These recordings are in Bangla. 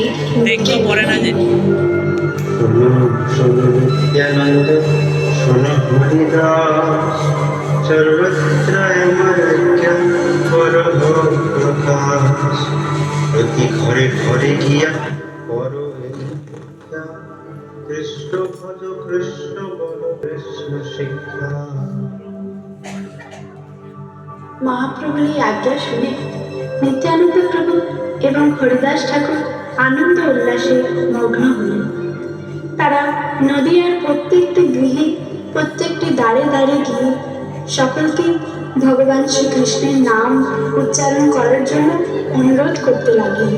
দেখে দেখলেও পড়ে না যে নিত্যানন্দ শোনো হরিদাস সর্বত্র প্রকাশ প্রতি ঘরে ঘরে গিয়া করো কৃষ্ণ ভজ কৃষ্ণ বল কৃষ্ণ শিক্ষা। মহাপ্রভুর এই আজ্ঞা শুনে নিত্যানন্দ প্রভু এবং হরিদাস ঠাকুর আনন্দ উল্লাসে মগ্ন হলেন। তারা নদীয়ার প্রত্যেকটি গৃহে প্রত্যেকটি দ্বারে দ্বারে গিয়ে সকলকে ভগবান শ্রীকৃষ্ণের নাম উচ্চারণ করার জন্য অনুরোধ করতে লাগলেন।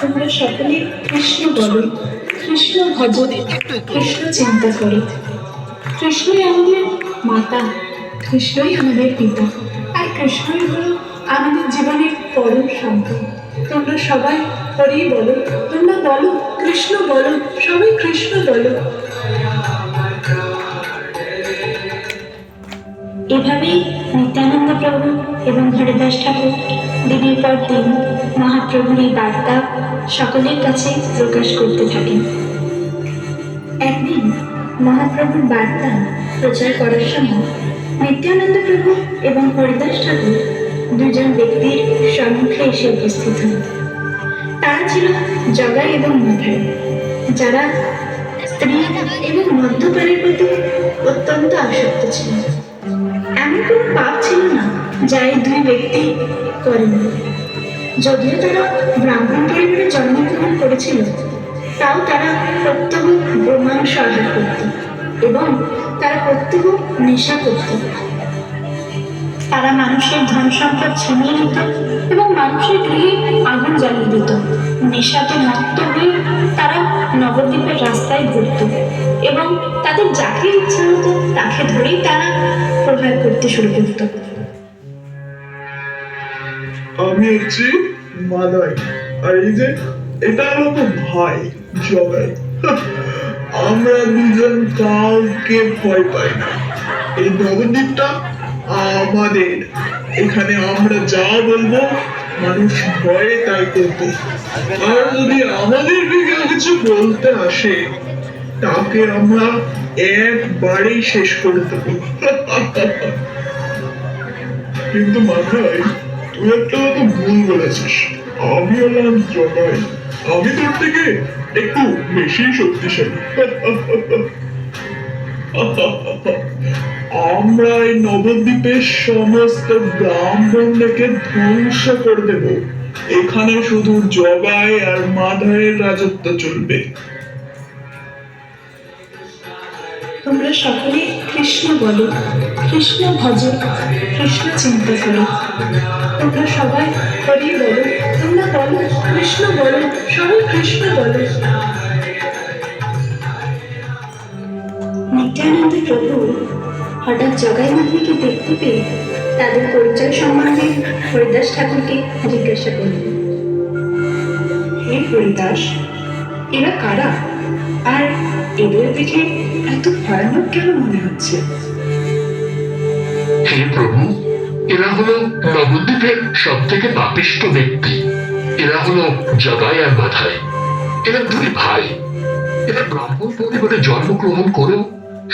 তোমরা সকলে কৃষ্ণ বলো, কৃষ্ণ ভজ, কৃষ্ণ চিন্তা করো। কৃষ্ণই আমাদের মাতা, কৃষ্ণই আমাদের পিতা, আর কৃষ্ণই হলো আমাদের জীবনের পরম সম্পদ। তোমরা সবাই হরি বলো, তোমরা বলো কৃষ্ণ বলো, সবাই কৃষ্ণ বলো। এভাবেই নিত্যানন্দ প্রভু এবং হরিদাস ঠাকুর দিনের পর দিন মহাপ্রভুর এই বার্তা সকলের কাছে প্রকাশ করতে থাকেন। একদিন মহাপ্রভুর বার্তা প্রচার করার সময় নিত্যানন্দ প্রভু এবং হরিদাস ঠাকুর দুজন ব্যক্তির সম্মুখে এসে উপস্থিত হন। তারা ছিল জগাই এবং মাধাই, যারা স্ত্রী এবং মদ্যপানের প্রতি অত্যন্ত আসক্ত ছিল। এমন কোনো পাপ ছিল না যা এই দুই ব্যক্তি করেনি। যদিও তারা ব্রাহ্মণ পরিবারে জন্মগ্রহণ করেছিল, তাও তারা প্রত্যহ গোমাংস আহার করত এবং তারা প্রত্যহ নেশা করত। তারা মানুষের ধন সম্পদ ছিনিয়ে নিত এবং মানুষের গৃহে আগুন জ্বালিয়ে দিত। নেশাতে মত্ত হয়ে তারা নবদ্বীপের রাস্তায় ঘুরত এবং তাদের যাকে ইচ্ছা হতো তাকে ধরেই তারা প্রহার করতে শুরু করত। আমি হচ্ছি মাদাই, আর এই যে এটা হলো তো ভাই জগাই। আমরা দুজন কাউকে ভয় পাই না। এই নবদ্বীপটা আমাদের, এখানে আমরা যা বলবো মানুষ ভয়ে তাই করবে। আর যদি আমাদেরকে কেউ কিছু বলতে আসে তাকে আমরা একবারেই শেষ করে দেবো। কিন্তু মাথায় তুই একটা কথা ভুল বলেছিস। আমি হলাম জগাই, আমি তোর থেকে একটু বেশি শক্তিশালী। আমরা এই নবদ্বীপের সমস্ত ব্রাহ্মণকে ধ্বংস করে দেব। এখানে শুধু জগাই আর মাধায়ের রাজত্ব চলবে। তোমরা সকলে কৃষ্ণ বলো, কৃষ্ণ ভজ, কৃষ্ণ চিন্তা করো। তোমরা সবাই হরি বলো, তোমরা বলো কৃষ্ণ বলো, সবাই কৃষ্ণ বলো। নিত্যানন্দ প্রভু হঠাৎ জগাই মাধাইকে দেখতে পেয়ে তাদের পরিচয় সম্বন্ধে হরিদাস ঠাকুরকে জিজ্ঞাসা করলেন। হে হরিদাস, এরা কারা আর এদের দেখে এত ভয়ানক কেন মনে হচ্ছে? হে প্রভু, এরা হলো নবদ্বীপের সব থেকে পাপিষ্ঠ ব্যক্তি। এরা হলো জগাই আর মাধাই। এরা দুই ভাই। এরা ব্রাহ্মণ পরিবারে জন্মগ্রহণ করেও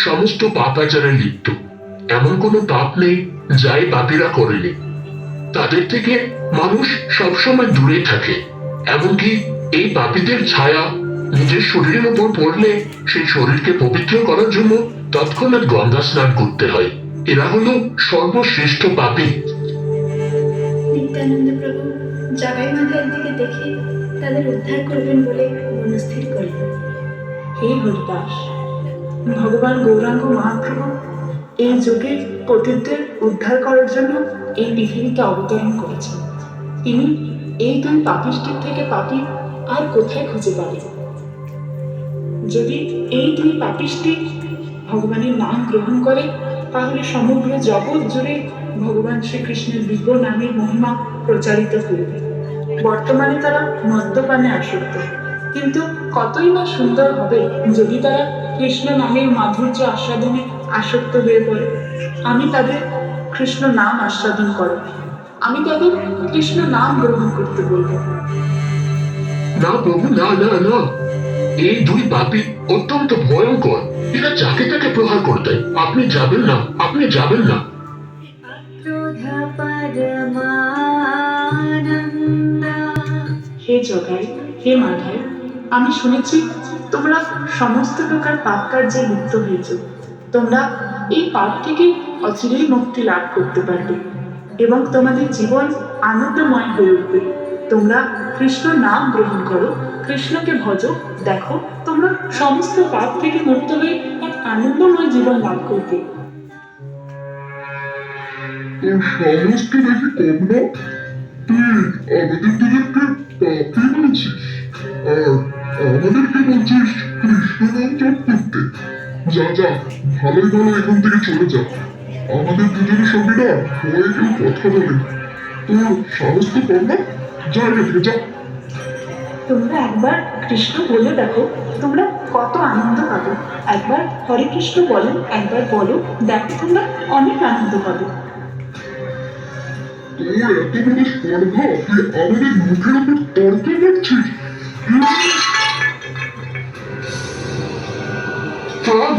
সমস্ত পাপাচারে লিপ্ত। এমন কোনো পাপ নেই যাই পাপীরা করেনি। তাদের থেকে মানুষ সবসময় দূরে থাকে। এমনকি এই পাপীদের ছায়া নিজের শরীরের উপর পড়লে সেই শরীরকে পবিত্র করার জন্য তৎক্ষণাৎ গঙ্গা স্নান করতে হয়। এরা হলো সর্বশ্রেষ্ঠ পাপী। নিত্যানন্দ প্রভু জগাই মাধাইয়ের দিকে দেখে তাদের উদ্ধার করবেন বলে মনস্থির করলেন। হে হরিদাস, ভগবান গৌরাঙ্গ মহাপ্রভু এই যুগে পতিতদের উদ্ধার করার জন্য এই পৃথিবীতে অবতরণ করেছেন। তিনি এই দুই পাপিষ্ঠের থেকে পাপী আর কোথায় খুঁজে পাবেন? যদি এই দুই পাপিষ্ঠে ভগবানের নাম গ্রহণ করে তাহলে সমগ্র জগৎ জুড়ে ভগবান শ্রীকৃষ্ণের দিব্য নামের মহিমা প্রচারিত করবে। বর্তমানে তারা মদ্যপানে আসক্ত, কিন্তু কতই না সুন্দর হবে যদি তারা কৃষ্ণ নামের মাধুর্য আস্বাদনে আসক্ত হয়ে পড়ে। আমি তাদের কৃষ্ণ নাম আস্বাদন করো, আমি তাদের কৃষ্ণ নাম গ্রহণ করতে বলবো। না প্রভু, না না না, এই দুই পাপী অত্যন্ত ভয়ঙ্কর। এরা যাকে তাকে প্রহার করে দেয়। আপনি যাবেন না, আপনি যাবেন না। হে জগাই, হে মাধাই, আমি শুনেছি তোমরা সমস্ত প্রকার পাপ কার্যে লিপ্ত হয়েছ। তোমরা এই পাপ থেকে অচিরেই মুক্তি লাভ করতে পারবে এবং তোমাদের জীবন আনন্দময় হয়ে উঠবে। তোমরা কৃষ্ণ নাম গ্রহণ করো, কৃষ্ণকে ভজো, দেখো তোমরা সমস্ত পাপ থেকে মুক্ত হয়ে এক আনন্দময় জীবন লাভ করবে। তোর সমস্ত দেখি করুণা, তুই আমাদের দুজনকে পাপি বলছিস আর আমাদেরকে বলছিস কৃষ্ণ নাম জপ করতে। যা যা, ভালোই ভালো এখান থেকে চলে যা। আমাদের দুজনের সঙ্গে না ভয়ে কেউ কথা বলে। তোর সাহস তো কম না, যা এখান থেকে যা। তোমরা একবার কৃষ্ণ বলে দেখো, তোমরা কত আনন্দ পাবে। একবার হরে কৃষ্ণ বলো, একবার বলো, দেখো তোমরা অনেক আনন্দ পাবে। তোর এত বড় স্পর্ধা, তুই আমাদের মুখের উপর তর্ক করছিস?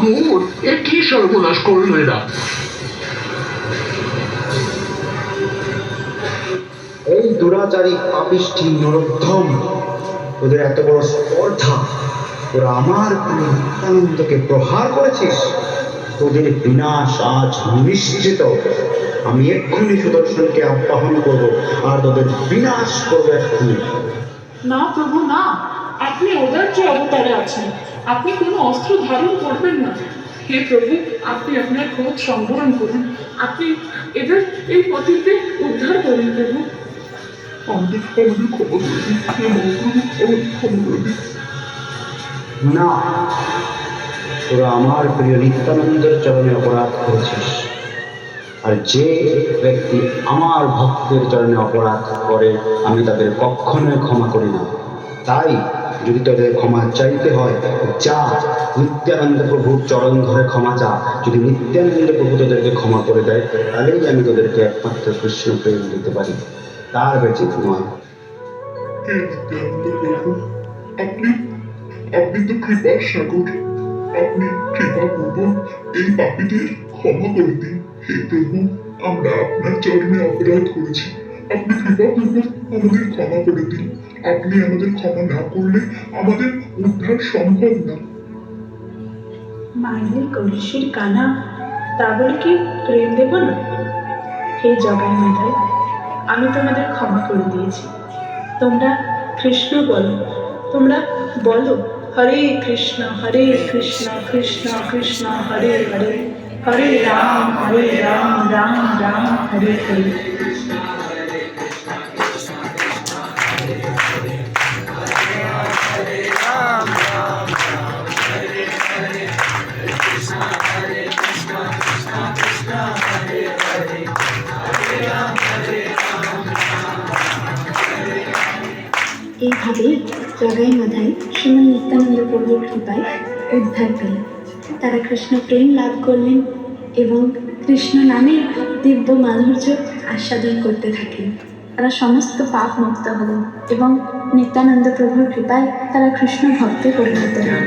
গৌর, এ কি সর্বনাশ করলো এরা! এই দুরাচারী পাপিষ্ঠী নরোত্তম, তোদের এত বড় স্পর্ধা! তোরা আমার প্রিয় নিত্যানন্দকে প্রহার করেছিস। তোদের বিনাশ আজ নিশ্চিত। আমি এক্ষুনি সুদর্শনকে আবাহন করব আর তোদের বিনাশ করবো এক্ষুনি। না প্রভু না, আপনি উদার্য অবতারে আছেন, আপনি কোনো অস্ত্র ধারণ করবেন না। হে প্রভু, আপনি আপনার ক্রোধ সংবরণ করুন, আপনি এদের এই পতিতে উদ্ধার করুন প্রভু। আমাদের ক্ষমা করে দিন, হে মহাপ্রভু, আমাদের ক্ষমা করে দিন। না, তোরা আমার প্রিয় নিত্যানন্দের চরণে অপরাধ করেছিস, আর যে ব্যক্তি আমার ভক্তের চরণে অপরাধ করে আমি তাদের কখনোই ক্ষমা করি না। তাই যদি তোদের ক্ষমা চাইতে হয়, যা নিত্যানন্দ প্রভুর চরণ ধরে ক্ষমা চা। যদি নিত্যানন্দ প্রভু তোদেরকে ক্ষমা করে দেয়, তাহলেই আমি তোদেরকে একমাত্র কৃষ্ণ প্রেম দিতে পারি, তার ব্যতীত নয়। হে নিত্যানন্দ প্রভু, আপনি আপনি তো কৃপার সাগর। আপনি কৃপা পূর্বক এই পাপীদের ক্ষমা করে দিন। হে প্রভু, আমরা আপনার চরণে অপরাধ করেছি, আপনি কৃপা পূর্বক আমাদের ক্ষমা করে দিন। আপনি আমাদের ক্ষমা না করলে আমাদের উদ্ধার সম্ভব না। মাইনের কলসির কানা, তা বলে কি প্রেম দেব না? হে জগাই মাথায়, আমি তোমাদের ক্ষমা করে দিয়েছি। তোমরা কৃষ্ণ বলো, তোমরা বলো হরে কৃষ্ণ কৃষ্ণ কৃষ্ণ হরে হরে, হরে রাম রাম রাম হরে হরে। এইভাবেই জগাই মাধাই শ্রীমন নিত্যানন্দ প্রভুর কৃপায় উদ্ধার পেলেন। তারা কৃষ্ণ প্রেম লাভ করলেন এবং কৃষ্ণ নামের দিব্য মাধুর্য আস্বাদন করতে থাকলেন। তারা সমস্ত পাপ মুক্ত হলেন এবং নিত্যানন্দ প্রভুর কৃপায় তারা কৃষ্ণ ভক্তে পরিণত হলেন।